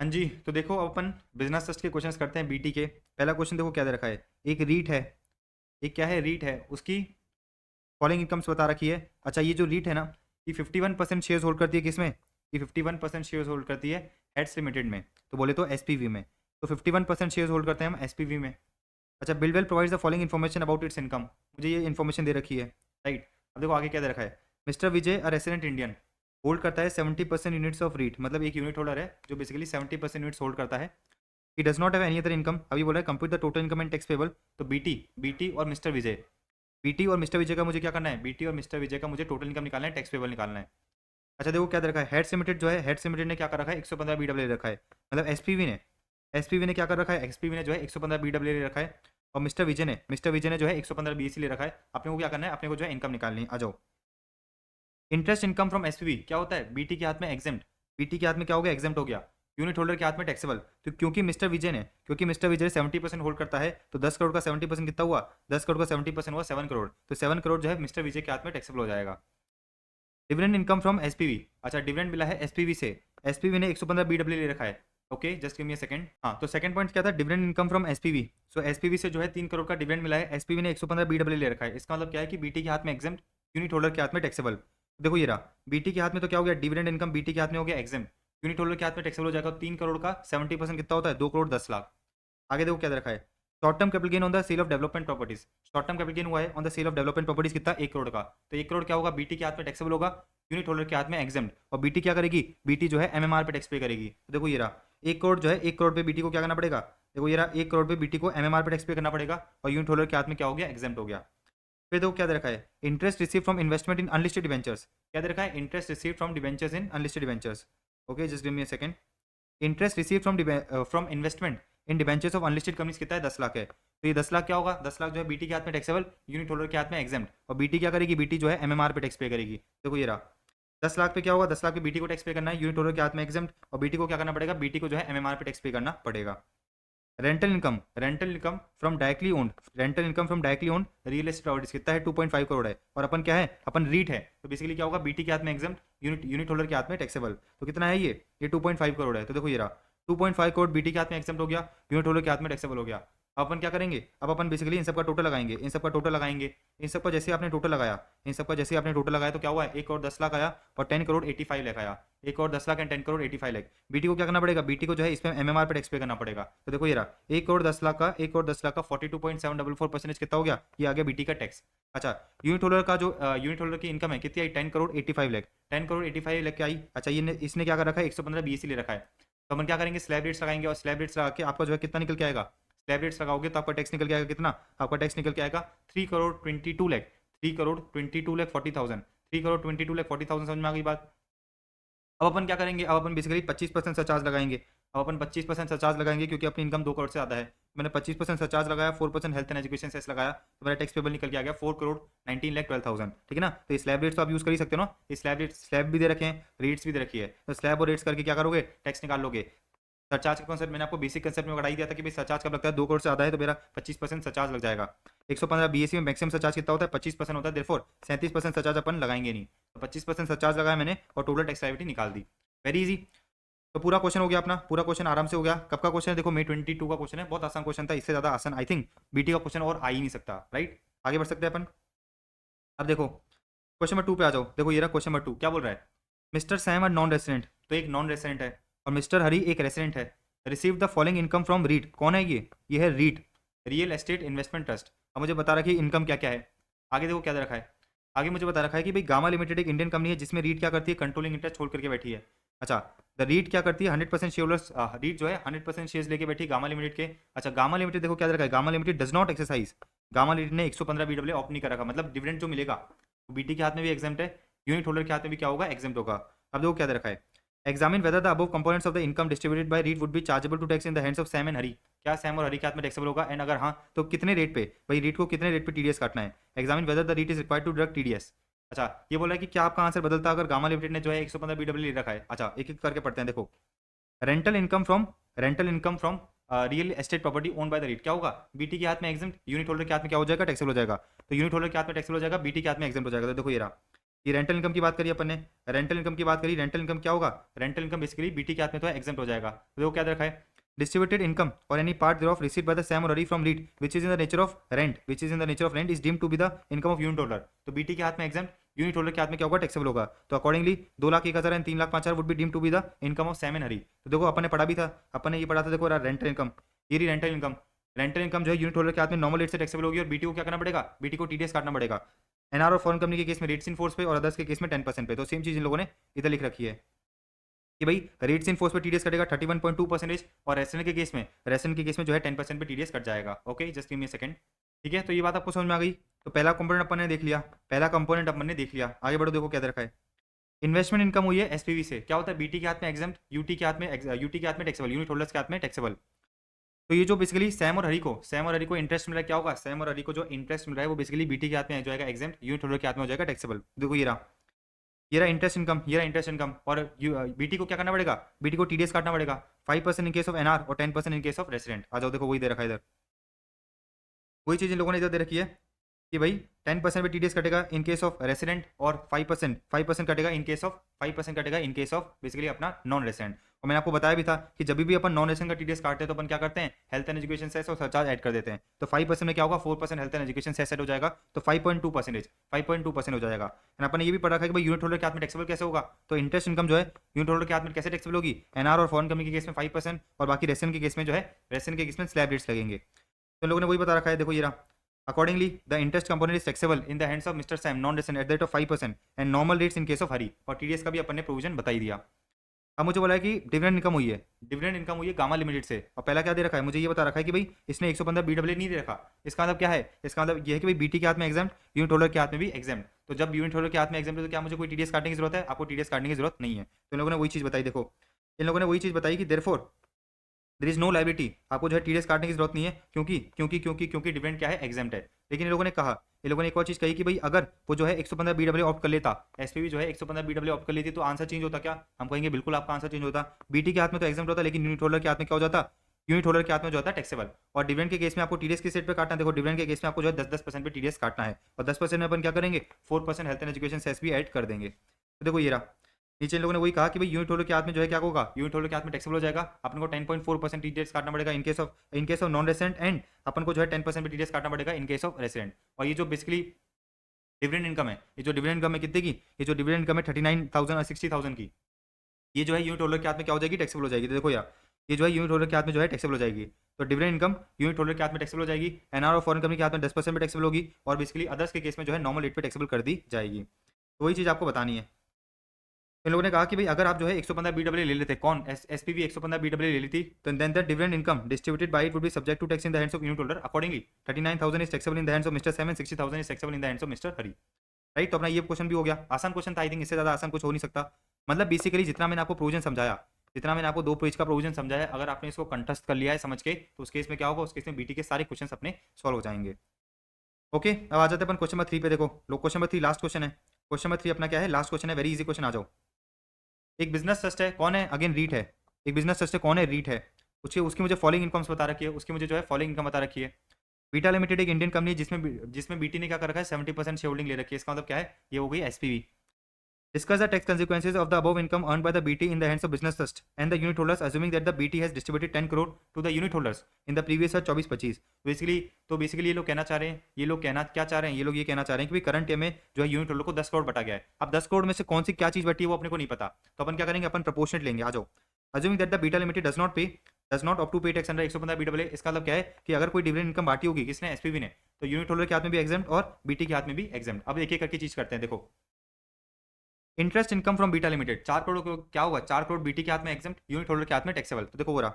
हाँ जी, तो देखो अब अपन बिजनेस ट्रस्ट के क्वेश्चंस करते हैं बीटी के। पहला क्वेश्चन देखो क्या दे रखा है। एक रीट है, एक क्या है, रीट है, उसकी फॉलोइंग इनकम्स बता रखी है। अच्छा, ये जो रीट है ना, ये 51% शेयर्स होल्ड करती है किसमें, ये 51% शेयर्स होल्ड करती है हेड्स लिमिटेड में, तो बोले तो एसपीवी में। तो 51% शेयर्स होल्ड करते हैं हम एसपीवी में। अच्छा, Billwell provides the following information about its income, मुझे ये इन्फॉर्मेशन दे रखी है, राइट। अब देखो आगे क्या दे रखा है। Mister Vijay a resident Indian hold करता है 70% यूनिट्स ऑफ रीट, मतलब एक यूनिट होल्डर है जो बेसिकली 70% यूनिट्स होल्ड करता है। He does not have any other income, अभी बोला है compute the total income and tax payable. तो बीटी, बीटी और मिस्टर विजय, बीटी और मिस्टर विजय का मुझे क्या करना है, बीटी और मिस्टर विजय का मुझे टोटल इनकम निकालना है, टैक्स पेबल निकालना है। अच्छा देखो क्या दे रखा है, हेड्स लिमिटेड जो है, हेड्स लिमिटेड ने क्या कर रखा है, 115 बीडब्ल्यू ले रखा है, मतलब एसपीवी ने क्या कर रखा है, एक्सपीवी ने जो है 115 बीडब्ल्यू ले रखा है। और मिस्टर विजय ने जो है 115 बीएससी ले रखा है। अपने को क्या करना है, अपने को जो है इनकम निकालनी है। आ जाओ। इंटरेस्ट इनकम फ्रॉम एसपीवी क्या होता है, बीटी के हाथ में एग्जेम्प्ट, बीटी के हाथ में क्या हो गया, एग्जेम्प्ट हो गया। यूनिट होल्डर के हाथ में टैक्सेबल, तो क्योंकि मिस्टर विजय 70% होल्ड करता है, तो 10 करोड़ का 70% कितना हुआ, 10 करोड़ का 70% हुआ 7 करोड़, तो 7 करोड़ जो है मिस्टर विजय के हाथ में टैक्सेबल हो जाएगा। डिविडेंड इनकम फ्रॉम एसपीवी, अच्छा डिविडेंड मिला है एसपीवी से, एसपीवी ने 115 बीडब्ल्यू ले रखा है। Okay, just give me a second. हाँ, तो सेकंड पॉइंट क्या था, dividend income from SPV. So SPV से जो है 3 करोड़ का डिविडेंड मिला है, एसपीवी ने 115 बीडब्ल्यू ले रखा है। इसका मतलब क्या है कि बीटी के हाथ में एग्जेम्प्ट, यूनिट होल्डर के हाथ में टैक्सेबल। देखो ये रहा, बीटी के हाथ में तो क्या हो गया, डिविडेंड इनकम बीटी के हाथ में हो गया एग्जेम्प्ट, यूनिट होल्डर के हाथ में टैक्सेबल हो जाएगा। 3 करोड़ का 70% कितना होता है, 2 करोड़ 10 लाख। आगे देखो क्या दे रखा है, short term capital gain on the sale of development properties. Short term capital gain हुआ है on the sale of development properties, कितना, 1 करोड़ का। तो 1 करोड़ क्या होगा, बीटी के हाथ में टैक्सेबल होगा, यूनिट होल्डर के हाथ में एग्जेम्प्ट। और बीटी क्या करेगी, बीटी जो है एमएमआर पे टैक्स पे करेगी। तो देखो ये रहा, 1 करोड़ जो है, 1 करोड़ पे बीटी को क्या करना पड़ेगा, देखो ये रहा, 1 करोड़ पे बीटी को एमएमआर पे टैक्स पे करना पड़ेगा, और यूनिट होल्डर के हाथ में क्या हो गया, एग्जेम्प्ट हो गया। फिर देखो क्या दे रखा है, interest receive from investment in unlisted debentures. क्या दे रखा है, interest receive from debentures in unlisted debentures. Okay, just give me a second. Interest receive from investment in debentures of unlisted companies कितना है, 10 लाख है। तो ये 10 लाख क्या होगा, 10 लाख जो है बीटी के हाथ में टैक्सेबल, यूनिट होल्डर के हाथ में एग्जेम्प्ट। और बीटी क्या करेगी, बीटी जो है एमएमआर पे टैक्स पे करेगी। देखो ये रहा, 10 लाख पे क्या होगा, 10 लाख पे बीटी को टैक्स पे करना है, यूनिट होल्डर के हाथ में एग्जेम्प्ट, और बीटी को क्या करना पड़ेगा, बीटी को जो है एमएमआर पे टैक्स पे करना पड़ेगा। Rental income from directly owned, rental income from directly owned real estate properties कितना है, 2.5 करोड़ है। और अपन क्या है, अपन रीट है, तो बेसिकली क्या होगा, बीटी के हाथ में एग्जेम्प्ट, यूनिट होल्डर के हाथ में टैक्सेबल। तो कितना है ये 2.5 करोड़ है। तो देखो ये रहा, 2.5 करोड़ बीटी के हाथ में एग्जेम्प्ट हो गया, यूनिट होल्डर के हाथ में टैक्सेबल हो गया। अब अपन क्या करेंगे, अब अपन बेसिकली इन सब का टोटल लगाएंगे, इन सब का टोटल लगाएंगे। इन सब का जैसे आपने टोटल लगाया, इन सब का जैसे आपने टोटल लगाया, तो क्या हुआ है, 1 करोड़ 10 लाख आया, और 10 करोड़ 85 लाख आया। 1 करोड़ 10 लाख एंड 10 करोड़ 85 लाख। बीटी को क्या करना पड़ेगा, बीटी को जो है इसमें एमएमआर पे टैक्स पे करना पड़ेगा। तो देखो ये रहा, 1 करोड़ 10 लाख का, 1 करोड़ 10 लाख का 42.744% कितना हो गया, ये आ गया बीटी का टैक्स। अच्छा, यूनिट होल्डर का जो यूनिट होल्डर की इनकम है कितनी आई, 10 करोड़ 85 लाख, 10 करोड़ 85 लाख की आई। अच्छा, ये इसने क्या कर रखा है, 115 बीएससी ले रखा है। तो अपन क्या करेंगे, स्लैब रेट्स लगाएंगे, और स्लैब रेट्स लगा के आपका जो है कितना निकल के आएगा, स्लैब रेट्स लगाओगे तो आपका टैक्स निकल के आएगा कितना, आपका टैक्स निकल के आएगा 3 करोड़ 22 लाख, 3 करोड़ 22 लाख 40,000, 3 करोड़ 22 लाख 40,000। समझ में आ गई बात। अब अपन क्या करेंगे, अब अपन बेसिकली 25% सरचार्ज लगाएंगे। अब अपन 25% सरचार्ज लगाएंगे क्योंकि अपनी इनकम 2 करोड़ से ज़्यादा है। मैंने 25% सरचार्ज लगाया, 4% हेल्थ एंड एजुकेशन सेस लगाया, तो मेरा टैक्स पेबल निकल के आ गया 4 करोड़ 19 लाख 12,000। ठीक है ना। तो ये स्लैब रेट्स तो आप यूज़ कर ही सकते हो ना, ये स्लैब रेट, स्लैब भी दे रखे हैं, रेट्स भी दे रखी है, तो स्लैब और रेट्स करके क्या करोगे, टैक्स निकाल लोगे। सरचार्ज का कॉन्सेप्ट मैंने आपको बेसिक कंसेप्ट में बढ़ा ही दिया था कि भाई सरचार्ज कब लगता है, 2 करोड़ से ज़्यादा है तो मेरा 25% सरचार्ज लग जाएगा। 115 बीएससी में मैक्सिमम सरचार्ज कितना होता है, 25% होता है, देयरफॉर 37% सरचार्ज अपन लगाएंगे नहीं। तो 25% सरचार्ज लगाया मैंने और टोटल टैक्स लायबिलिटी निकाल दी। Very easy. तो पूरा क्वेश्चन हो गया अपना, पूरा क्वेश्चन आराम से हो गया। कब का क्वेश्चन है, देखो May 22 का क्वेश्चन है, बहुत आसान क्वेश्चन था, इससे ज़्यादा आसान आई थिंक बीटी का क्वेश्चन और आ ही नहीं सकता, राइट। आगे बढ़ सकते हैं अपन। अब देखो क्वेश्चन नंबर 2 पे आ जाओ। देखो ये रहा क्वेश्चन नंबर 2, क्या बोल रहा है, mister Sam are non resident, तो एक नॉन रेसिडेंट है, और मिस्टर हरी एक रेसिडेंट है। Receive the following income from REIT, कौन है ये है REIT, real estate investment trust. अब मुझे बता रखी है इनकम क्या क्या है। आगे देखो क्या दे रखा है, आगे मुझे बता रखा है कि भाई गामा लिमिटेड एक इंडियन कंपनी है जिसमें रीट क्या करती है, कंट्रोलिंग इंटरेस्ट छोड़ करके बैठी है। अच्छा, द रीट क्या करती है, 100% शेयरहोल्डर्स, रीट जो है 100% शेयर्स लेके बैठी है गामा लिमिटेड के। अच्छा, गामा लिमिटेड देखो क्या दे रखा है, gamma limited does not exercise, gamma limited ने 115 बीडब्ल्यू ऑप्ट नहीं कर रखा, मतलब डिविडेंड जो मिलेगा बीटी के हाथ में भी एग्जाम्प्ट है, यूनिट होल्डर के हाथ में भी क्या होगा, एग्जाम्प्ट होगा। अब देखो क्या दे रखा है, examine whether the above components of the income distributed by REIT would be chargeable to tax in the hands of Sam and Hari. क्या सैम और हरी के हाथ में टैक्सेबल होगा, एंड अगर हाँ तो कितने रेट पे, भाई रीट को कितने रेट पे टीडीएस काटना है। Examine whether the REIT is required to deduct TDS. अच्छा, ये बोला है कि क्या आपका आंसर बदलता अगर गामा लिमिटेड ने जो है 115 बीडब्ल्यू ले रखा है। अच्छा, एक एक करके पढ़ते हैं। देखो rental income from real estate property own by the REIT क्या होगा, बीटी के हाथ में एग्जाम्प्ट, यूनिट होल्डर के हाथ में क्या हो जाएगा, टैक्सेबल हो जाएगा। तो यूनिट होल्डर के हाथ में टैक्सेबल हो जाएगा, बीटी के हाथ में एग्जाम्प्ट हो जाएगा। तो देखो ये रहा, ये रेंटल इनकम की बात करी अपन ने, रेंटल इनकम की बात करी, रेंटल इनकम क्या होगा, रेंटल इनकम बेसिकली बीटी के हाथ में तो है एग्जाम्प्ट हो जाएगा। तो देखो क्या दे रखा है, distributed income or any part thereof received by the Sam or Hari from REIT which is in the nature of rent, which is in the nature of rent is deemed to be the income of unit holder। तो BT के हाथ में exempt, unit holder के हाथ में क्या होगा, taxable होगा। तो accordingly 2,01,000 and 3,05,000 would be deem to be the income of Sam and Hari. तो देखो अपन ने पढ़ा भी था, अपन ने ये पढ़ा था, देखो रेंटल इनकम, ये रही रेंटल इनकम। रेंटल इनकम जो है यूनिट होल्डर के हाथ में नॉर्मल रेट से टैक्सेबल होगी, और बीटी को क्या करना पड़ेगा, बीटी को टीडीएस काटना पड़ेगा। एनआर और फॉरेन कंपनी के केस में रेट्स इन फोर्स पे और अदर्स के केस में 10% पे। तो सेम चीज इन लोगों ने इधर लिख रखी है कि भाई रेट्स इन फोर्स पे टीडीएस कटेगा 31.2%, और रेसन के केस में जो है 10% पे टीडीएस कट जाएगा। Okay, just give me a second. ठीक है, तो ये बात आपको समझ में आ गई। तो पहला कंपोनेंट अपन ने देख लिया, पहला कंपोनेंट अपन ने देख लिया। आगे बढ़ो, देखो क्या दे रखा है, इन्वेस्टमेंट इनकम हुई है एसपीवी से। क्या होता है, बीटी के हाथ में एग्जाम्प्ट, यूटी के हाथ में टैक्सेबल, यूनिट होल्डर्स के हाथ में टैक्सेबल। तो ये जो बेसिकली सैम और हरी को इंटरेस्ट मिल रहा है, क्या होगा, सैम और हरी को जो इंटरेस्ट मिल रहा है वो बेसिकली बीटी के हाथ में आ जाएगा एग्जाम्प्ट, यूनिट होल्डर के हाथ में हो जाएगा टैक्सेबल। देखो ये रहा इंटरेस्ट इनकम, ये रहा इंटरेस्ट इनकम, और बीटी को क्या करना पड़ेगा, बीटी को टीडीएस काटना पड़ेगा 5% इन केस ऑफ एनआर और 10% इन केस ऑफ रेसिडेंट। आ जाओ, देखो वही दे रखा है इधर, वही चीज इन लोगों ने इधर दे रखी है कि भाई 10% पे टीडीएस कटेगा इन केस ऑफ रेसिडेंट, और 5% कटेगा इन केस ऑफ 5% कटेगा इन केस ऑफ बेसिकली अपना नॉन रेसिडेंट। और मैंने आपको बताया भी था कि जब भी अपन नॉन रेसिडेंट का टीडीएस काटते हैं तो अपन क्या करते हैं, हेल्थ एंड एजुकेशन सेस और सरचार्ज ऐड कर देते हैं। तो 5% में क्या होगा, 4% health and education cess add हो जाएगा, तो 5.2% हो जाएगा। एंड अपन ने ये भी पढ़ा था कि भाई यूनिट होल्डर के हाथ में टैक्सेबल कैसे होगा। तो इंटरेस्ट इनकम जो है यूनिट होल्डर के हाथ में कैसे टैक्सेबल होगी, एनआर और फॉरेन कंपनी के केस में 5%, और बाकी रेसिडेंट के केस में जो है, रेसिडेंट के केस में स्लैब रेट्स लगेंगे। तो लोगों ने वही बता रखा है, देखो ये रहा, accordingly the interest component is taxable in the hands of Mr. Sam non-resident at the rate of 5% and normal rates in case of हरी। और टीडीएस का भी अपन ने प्रोविजन बता ही दिया। अब मुझे बोला है कि डिविडेंड इनकम हुई है, डिविडेंड इनकम हुई है गामा लिमिटेड से। और पहला क्या दे रखा है, मुझे ये बता रखा है कि भाई इसने 115 बीडब्ल्यू नहीं दे रखा। इसका मतलब क्या है, इसका मतलब ये है कि भाई बीटी के हाथ में एग्जाम, यूनिट होल्डर के हाथ में भी एग्जाम। तो जब यूनिट होल्डर के हाथ में एग्जाम है तो क्या मुझे कोई टीडीएस काटने की जरूरत है, आपको टीडीएस काटने की जरूरत नहीं है। तो इन लोगों ने वही चीज बताई, देखो इन लोगों ने वही चीज बताई कि therefore there is no liability, आपको जो है टीडीएस काटने की जरूरत नहीं है, क्योंकि डिविडेंड क्या है, एग्जाम्प्ट है। लेकिन इन लोगों ने कहा, इन लोगों ने एक और चीज कही कि भाई अगर वो जो है 115 बीडब्ल्यू ऑप्ट कर लेता, एसपीवी जो है 115 बीडब्ल्यू ऑप्ट कर लेती, तो आंसर चेंज होता क्या, हम कहेंगे बिल्कुल आपका आंसर चेंज होता। बीटी के हाथ में तो एग्जाम्प्ट होता, लेकिन यूनिट होल्डर के हाथ में क्या हो जाता, यूनिट होल्डर के हाथ में जो होता है टैक्सेबल। और डिविडेंड के केस में आपको टीडीएस की सेट पे काटना है। देखो डिविडेंड के केस में आपको जो है 10% पे टीडीएस काटना है, और 10% में अपन क्या करेंगे, 4% हेल्थ एंड एजुकेशन सेस भी ऐड कर देंगे। तो देखो ये रहा, नीचे इन लोगों ने वही कहा कि भाई यूनिट होल्डर के हाथ में जो है क्या होगा, यूनिट होल्डर के हाथ में टैक्सेबल हो जाएगा। अपन को 10.4% टीडीएस काटना पड़ेगा in case of non resident, and अपन को जो है 10% पे टीडीएस काटना पड़ेगा इन केस ऑफ रेसिडेंट। और ये जो बेसिकली डिविडेंड इनकम है, ये जो डिविडेंड इनकम है कितने की, ये जो डिविडेंड इनकम है 39,000 और 60,000 की, ये जो है यूनिट होल्डर के हाथ में क्या हो जाएगी, टैक्सेबल हो जाएगी। तो देखो यार, ये जो है यूनिट होल्डर के हाथ में जो है टैक्सेबल हो जाएगी। तो डिविडेंड इनकम यूनिट होल्डर के हाथ में टैक्सेबल हो जाएगी, एनआर और फॉरेन कंपनी के हाथ में 10% पे टैक्सेबल होगी, और बेसिकली अदर्स के केस में जो है नॉर्मल रेट पे टैक्सेबल कर दी जाएगी। तो वही चीज़ आपको बतानी है। इन लोगों ने कहा कि भाई अगर आप जो है 115 बीडब्ल्यू ले लेते, कौन एसपीवी 115 बीडब्ल्यू ले लेती, तो then the dividend income distributed by it would be subject to tax in the hands of unit holder. Accordingly 39,000 is taxable in the hands of mister Sam and 60,000 is taxable in the hands of mister Hari. Right, तो अपना ये question भी हो गया, आसान question था। I think इससे ज़्यादा आसान कुछ हो नहीं सकता। मतलब बेसिकली जितना मैंने आपको प्रोविजन समझाया, जितना मैंने आपको 2 पेज का प्रोविजन समझाया, अगर आपने इसको कंठस्थ कर लिया है समझ के, तो उस केस में क्या होगा, उस केस में बीटी के सारे क्वेश्चन अपने सॉल्व हो जाएंगे। ओके, अब आ जाते हैं अपन क्वेश्चन नंबर 3 पे। देखो लोग क्वेश्चन नंबर 3 लास्ट क्वेश्चन है। क्वेश्चन नंबर 3 अपना क्या है, लास्ट क्वेश्चन है, वेरी इजी क्वेश्चन। आ जाओ, एक बिजनेस ट्रस्ट है, कौन है, अगेन रीट है। एक बिजनेस ट्रस्ट है, कौन है, रीट है। उसकी मुझे फॉलोइंग इनकम्स बता रखी है, उसकी मुझे जो है फॉलोइंग इनकम बता रखी है। बीटा लिमिटेड एक इंडियन कंपनी है जिसमें बीटी ने क्या कर रखा है, 70% शेयर होल्डिंग ले रखी है। इसका मतलब क्या है, ये हो गई SPV. Discuss the tax consequences of the above income earned by the BT in the hands of business trust and the unit holders, assuming that the BT has distributed 10 crore to the unit holders in the previous year 24-25। Basically ये लोग कहना चाह रहे हैं, ये लोग कहना क्या चाह रहे हैं, ये लोग ये कहना चाह रहे हैं कि करंट ईयर में जो है यूनिट होल्डर को 10 करोड़ बटा गया है। अब 10 करोड़ में से कौन सी क्या चीज बटी है वो अपने को नहीं पता, तो अपन क्या करेंगे, अपन प्रोपोर्शनेट लेंगे। आ जाओ, assuming that the Beta Limited does not opt to pay tax under 115 BAA। इसका मतलब क्या है कि अगर कोई डिविडेंड इनकम बांटी होगी किसने, एसपीवी ने, तो यूनिट होल्डर के हाथ में भी एग्जाम्प्ट और बीटी के हाथ में भी एग्जाम्प्ट। अब एक एक करके चीज करते हैं। देखो interest income from beta limited 4 crore को क्या होगा, 4 करोड़ बीटी के हाथ में एग्जाम्प्ट, यूनिट होल्डर के हाथ में टैक्सेबल। तो देखो हो रहा,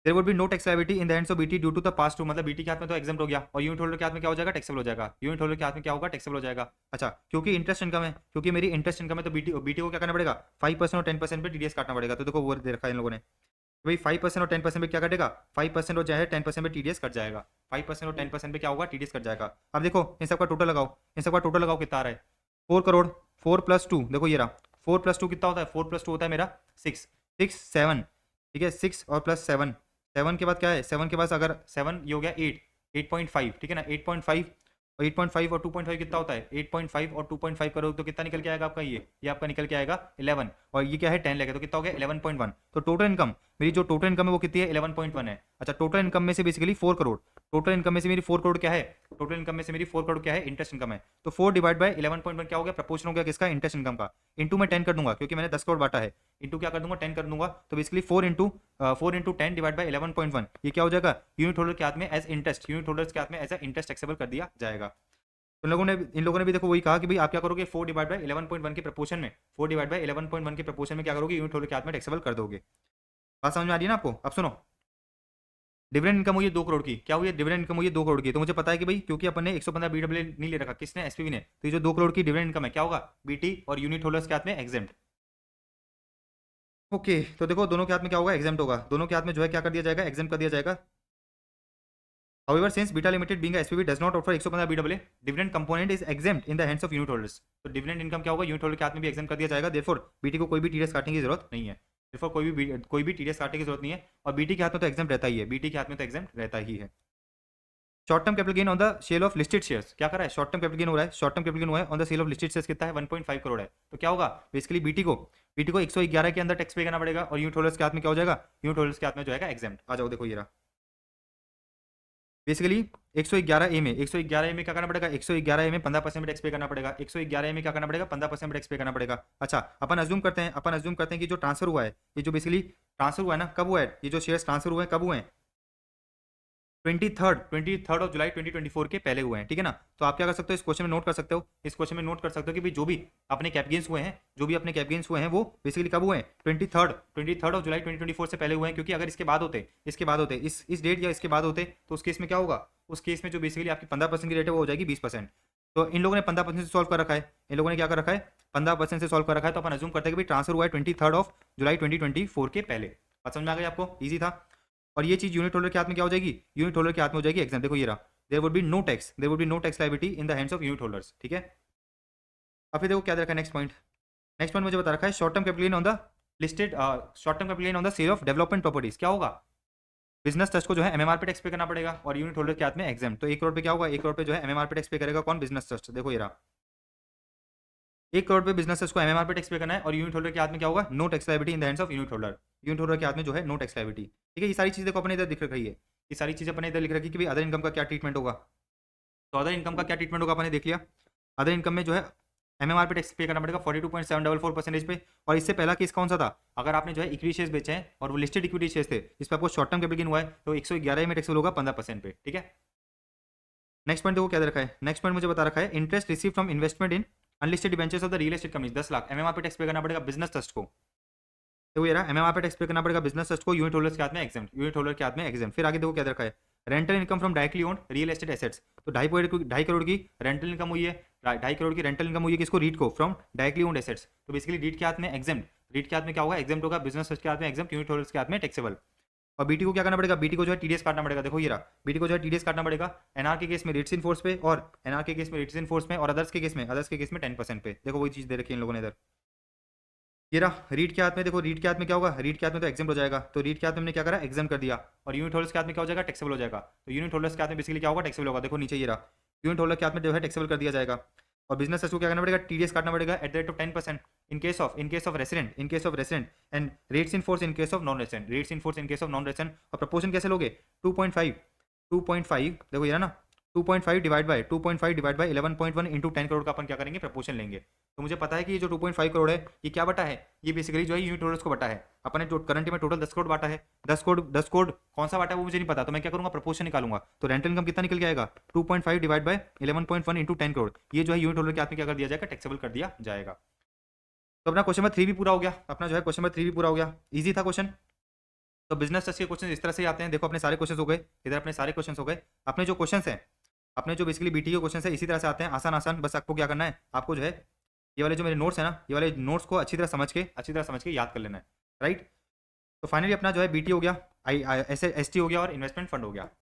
there would be no tax liability in the hands of BT due to the past to, मतलब बीटी के हाथ में तो एग्जाम्प्ट हो गया, और यूनिट होल्डर के हाथ में क्या हो जाएगा, टैक्सेबल हो जाएगा। यूनिट होल्डर के हाथ में क्या होगा, टैक्सेबल हो जाएगा। अच्छा, क्योंकि इंटरेस्ट इनकम है, क्योंकि मेरी इंटरेस्ट इनकम है, तो बीटी को क्या करना पड़ेगा, 5% और 10% पे टीडीएस काटना पड़ेगा। तो देखो वो दे रखा है इन लोगों ने, भाई 5% और 10% पे क्या कटेगा, 5% और जो है 10% पे टीडीएस कट जाएगा। 5% और 10% पे क्या होगा, टीडीएस कट जाएगा। अब देखो इन सबका टोटल लगाओ, इन सबका टोटल लगाओ कितना आ रहा है, 4 करोड़। 4 + 2, देखो ये रहा 4 + 2 कितना होता है, 4 + 2 होता है मेरा 7। ठीक है, 6 और प्लस 7 के बाद क्या है, 7 के बाद अगर 7 ये हो गया 8, 8.5। ठीक है ना, 8.5 और 8.5 और 2.5 कितना होता है, 8.5 और 2.5 करोगे तो कितना निकल के आएगा आपका, ये आपका निकल के आएगा 11, और ये क्या है 10 लाख है, तो कितना हो गया 11.1। तो टोटल इनकम, मेरी जो टोटल इनकम है वो कितनी है 11.1 है। अच्छा, टोटल इनकम में से बेसिकली 4 करोड़, टोटल इनकम में से मेरी 4 करोड़ क्या है, टोटल इनकम में से मेरी 4 करोड़ क्या है, इंटरेस्ट इनकम है। तो 4 डिवाइड बाय 11.1 क्या हो गया, प्रपोर्शन हो गया किसका, इंटरेस्ट इनकम का। इंटू में 10 कर दूंगा क्योंकि मैंने 10 करोड़ बांटा है, इंटू क्या कर दूंगा 10 कर दूंगा। तो बेसिकली 4 इंटू 10 डिवाइड बाय 11.1, ये क्या हो जाएगा, यूनिट होल्डर के हाथ में एज इंटरेस्ट, यूनिट होल्डर्स के हाथ में एज अ इंटरेस्ट टैक्सेबल कर दिया जाएगा। तो इन लोगों ने भी देखो वही कहा कि भाई आप क्या करोगे 4 डिवाइड बाय 11.1 के प्रपोर्शन में, 4 डिवाइड बाय 11.1 के प्रपोर्शन में क्या करोगे, यूनिट होल्डर के हाथ में टैक्सेबल कर दोगे। बात समझ में आ रही है ना आपको। अब सुनो, डिविडेंड इनकम हुई है 2 करोड़ की, क्या हुई है, डिविडेंड इनकम हुई है 2 करोड़ की। तो मुझे पता है कि भाई क्योंकि अपन ने 115 बीडब्ल्यू नहीं ले रखा, किसने, एसपीवी ने, तो ये जो 2 करोड़ की डिविडेंड इनकम है क्या होगा, बीटी और यूनिट होल्डर्स के हाथ में एग्जेम्प्ट। ओके, तो देखो दोनों के हाथ में क्या होगा, एग्जेम्प्ट होगा, दोनों के हाथ में जो है क्या कर दिया जाएगा, एग्जेम्प्ट कर दिया जाएगा। However, since Beta Limited being a SPV does not offer 115 BAA, dividend component is exempt in the hands of unit holders. तो डिविडेंड इनकम क्या होगा, यूनिट होल्डर के हाथ में भी एग्जेम्प्ट कर दिया जाएगा। देयरफॉर बीटी को कोई भी टीडीएस काटने की जरूरत नहीं है, देयरफॉर कोई भी टीडीएस काटने की जरूरत नहीं है। और बीटी के हाथ में तो एग्जेम्प्ट रहता ही है, बीटी के हाथ में तो एग्जेम्प्ट रहता ही है। Short term capital gain on the sale of listed shares, क्या कर रहा है, शॉर्ट टर्म कैपिटल गेन हो रहा है, शॉर्ट टर्म कैपिटल गेन हुआ है on the sale of listed shares, कितना है 1.5 करोड़ है। तो क्या होगा, बेसिकली बीटी को 111 के अंदर टैक्स पे करना पड़ेगा, और यूनिट होल्डर्स के हाथ में क्या हो जाएगा, यूनिट होल्डर्स के हाथ में जो है एग्जेम्प्ट। आ जाओ देखो ये रहा, बेसिकली 111 ए में, 111 ए में क्या करना पड़ेगा, 111 ए में 15% टैक्स पे करना पड़ेगा, 111 ए में क्या करना पड़ेगा, 15% टैक्स पे करना पड़ेगा। अच्छा, अपन अज्यूम करते हैं कि जो ट्रांसफर हुआ है, ये जो बेसिकली ट्रांसफर हुआ है ना, कब हुआ है, ये जो शेयर्स ट्रांसफर हुए हैं कब हुए हैं, 23 ऑफ जुलाई 2024 के पहले हुए हैं, ठीक है ना। तो आप क्या कर सकते हो, इस क्वेश्चन में नोट कर सकते हो, इस क्वेश्चन में नोट कर सकते हो कि भाई जो भी अपने कैप गेन्स हुए हैं, जो भी अपने कैप गेन्स हुए हैं वो बेसिकली कब हुए हैं, 23 ऑफ जुलाई 2024 से पहले हुए हैं। क्योंकि अगर इसके बाद होते इस डेट या इसके बाद होते तो उस केस में क्या होगा, उस केस में जो बेसिकली आपकी 15% की रेट है वो हो जाएगी 20%। तो इन लोगों ने 15% से सॉल्व कर रखा है, इन लोगों ने क्या कर रखा है, 15% से सॉल्व कर रखा है। तो अपन अज्यूम करते हैं कि भाई ट्रांसफर हुआ है 23 ऑफ जुलाई 2024 के पहले। बात समझ में आ गई आपको, ईजी था। और ये चीज यूनिट होल्डर के हाथ में क्या हो जाएगी, यूनिट होल्डर के हाथ में हो जाएगी एग्जाम। देखो ये रहा, there would be no tax liability in the hands of unit holders, ठीक है। अब फिर देखो क्या दे रखा है नेक्स्ट पॉइंट मुझे बता रखा है short term capital gain on the listed, short term capital gain on the sale of development properties. क्या होगा, बिजनेस ट्रस्ट को जो है एमएमआर पे टैक्स पे करना पड़ेगा, और यूनिट होल्डर के हाथ में एग्जाम। तो 1 करोड़ पे क्या होगा, 1 करोड़ पे जो है एमएमआर पे टैक्स पे करेगा कौन, बिजनेस ट्रस्ट। देखो ये रहा, 1 करोड़ पे बिजनेस ट्रस्ट को एमएमआर पे टैक्स पे करना है, और यूनिट होल्डर के हाथ में क्या होगा, no tax liability in the hands of unit holder. Unit holder के हाथ में जो है नो टैक्स लायबिलिटी, ठीक है। ये सारी चीजें देखो अपने इधर दिख रखी है, ये सारी चीजें अपने इधर लिख रखी है कि भाई अदर इनकम का क्या ट्रीटमेंट होगा। तो अदर इनकम का क्या ट्रीटमेंट होगा अपने देख लिया। अदर इनकम में जो है एमएमआर पे टैक्स पे करना पड़ेगा 42.744% पे। और इससे पहला केस कौन सा था, अगर आपने जो है इक्विटी शेयर्स बेचे हैं और वो लिस्टेड इक्विटी शेयर्स थे, इस पर आपको शॉर्ट टर्म कैपिटल गेन हुआ है, तो 111 में टैक्सेबल होगा 15% पे, ठीक है। नेक्स्ट पॉइंट देखो क्या दे रखा है, नेक्स्ट पॉइंट मुझे बता रखा है interest receive from investment in unlisted debentures of the real estate company 10 lakh, MMR पे टैक्स पे करना पड़ेगा बिजनेस ट्रस्ट को। तो ये रहा, एमएमआर पे टैक्स पे करना पड़ेगा बिजनेस ट्रस्ट को, यूनिट होल्डर्स के हाथ में एग्जाम, यूनिट होल्डर के हाथ में एग्जाम। फिर आगे देखो क्या दे रखा है, rental income from directly owned real estate assets. तो 2.5 करोड़ की रेंटल इनकम हुई है, 2.5 करोड़ की रेंटल इनकम हुई है किसको, रीट को, फ्रॉम डायरेक्टली ओन्ड एसेट्स। तो बेसिकली रीट के हाथ में एग्जाम, रीट के हाथ में क्या होगा, एग्जाम होगा, बिजनेस ट्रस्ट के हाथ में एग्जाम, यूनिट होल्डर्स के हाथ में टैक्सेबल। और बीटी को क्या करना पड़ेगा, बीटी को जो है टीडीएस काटना पड़ेगा। देखो ये रहा, बीटी को जो है टीडीएस काटना पड़ेगा, एनआर के केस में रेट्स इन फोर्स पे, और एनआर के केस में रेट्स इन फोर्स में, और अदर्स के केस में 10% पे। देखो वही चीज दे रखी है इन लोगों ने इधर। ये रहा रीट के हाथ में, देखो रीट के हाथ में क्या होगा, रीट के हाथ में तो एग्जाम हो जाएगा, तो रीट के हाथ में हमने क्या करा, एग्जाम कर दिया। और यूनिट होल्डर्स के हाथ में क्या हो जाएगा, टैक्सेबल हो जाएगा। तो यूनिट होल्डर्स के हाथ में बेसिकली क्या होगा, टैक्सेबल होगा। देखो नीचे ये रहा, यूनिट होल्डर के हाथ में जो है टैक्सेबल कर दिया जाएगा। और बिजनेस ट्रस्ट को क्या करना पड़ेगा, टीडीएस काटना पड़ेगा at the rate of 10% in case of resident and rates in force in case of non resident, rates in force in case of non resident. और प्रपोर्शन कैसे लोगे, 2.5 देखो ये रहा ना, 2.5 डिवाइड बाय 11.1 इंटू 10 करोड़ का अपन क्या करेंगे, प्रपोर्शन लेंगे। तो मुझे पता है कि ये जो 2.5 करोड़ है ये क्या बटा है, ये बेसिकली जो है यूनिट होल्डर्स को बटा है। अपने जो करंट में टोटल 10 करोड़ बांटा है, 10 करोड़ कौन सा बांटा है वो मुझे नहीं पता, तो मैं क्या करूंगा, प्रपोर्शन निकालूंगा। तो रेंटल इनकम कितना निकल के आएगा, 2.5 डिवाइड बाय 11.1 इंटू 10 करोड़, ये जो है यूनिट होल्डर के हाथ में क्या कर दिया जाएगा, टैक्सेबल कर दिया जाएगा। तो अपना क्वेश्चन नंबर 3 भी पूरा हो गया, अपना जो है क्वेश्चन नंबर 3 भी पूरा हो गया, ईजी था क्वेश्चन। तो बिजनेस ट्रस्ट के क्वेश्चन इस तरह से आते हैं। देखो अपने सारे क्वेश्चन हो गए, इधर अपने सारे क्वेश्चन हो गए। अपने जो क्वेश्चन है, अपने जो बेसिकली बीटी के क्वेश्चन है इसी तरह से आते हैं, आसान। बस आपको क्या करना है, आपको जो है ये वाले जो मेरे नोट्स है ना, ये वाले नोट्स को अच्छी तरह समझ के याद कर लेना है, राइट। तो फाइनली अपना जो है बीटी हो गया, एसटी हो गया, और इन्वेस्टमेंट फंड हो गया।